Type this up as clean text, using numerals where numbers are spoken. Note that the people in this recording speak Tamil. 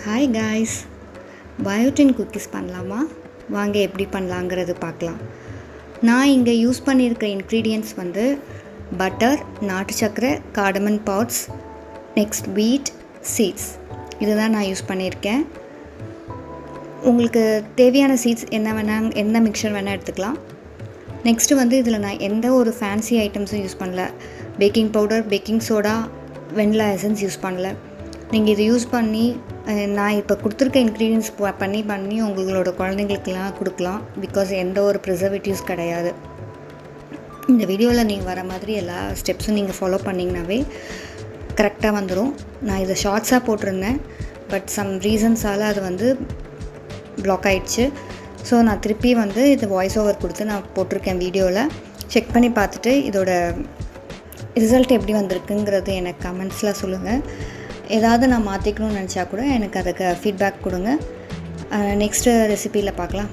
ஹாய் காய்ஸ், பயோட்டின் குக்கீஸ் பண்ணலாமா? வாங்க எப்படி பண்ணலாங்கிறது பார்க்கலாம். நான் இங்கே யூஸ் பண்ணியிருக்க இன்க்ரீடியன்ட்ஸ் வந்து பட்டர், நாட்டு சர்க்கரை, கார்டமன் பவுடர்ஸ், நெக்ஸ்ட் வீட் சீட்ஸ். இதுதான் நான் யூஸ் பண்ணியிருக்கேன். உங்களுக்கு தேவையான சீட்ஸ் என்ன மிக்சர் வேணால் எடுத்துக்கலாம். நெக்ஸ்ட்டு வந்து இதில் நான் எந்த ஒரு ஃபேன்சி ஐட்டம்ஸும் யூஸ் பண்ணல. Baking powder, baking soda, vanilla essence use பண்ணல. நீங்கள் இதை யூஸ் பண்ணி நான் இப்போ கொடுத்துருக்க இன்க்ரீடியன்ஸ் பண்ணி உங்களோட குழந்தைங்களுக்கெல்லாம் கொடுக்கலாம். பிகாஸ் எந்த ஒரு ப்ரிசர்வேட்டிவ்ஸ் கிடையாது. இந்த வீடியோவில் நீங்கள் வர மாதிரி எல்லா ஸ்டெப்ஸும் நீங்கள் ஃபாலோ பண்ணிங்கனாவே கரெக்டாக வந்துடும். நான் இதை ஷார்ட்ஸாக போட்டிருந்தேன், பட் சம் ரீசன்ஸால் அது வந்து ப்ளாக் ஆகிடுச்சு. ஸோ நான் திருப்பி வந்து இது வாய்ஸ் ஓவர் கொடுத்து நான் போட்டிருக்கேன். வீடியோவில் செக் பண்ணி பார்த்துட்டு இதோட ரிசல்ட் எப்படி வந்திருக்குங்கிறது எனக்கு கமெண்ட்ஸில் சொல்லுங்கள். ஏதாவது நான் மாற்றிக்கணும்னு நினச்சா கூட எனக்கு அதுக்கு ஃபீட்பேக் கொடுங்க. நெக்ஸ்ட்டு ரெசிபியில் பார்க்கலாம்.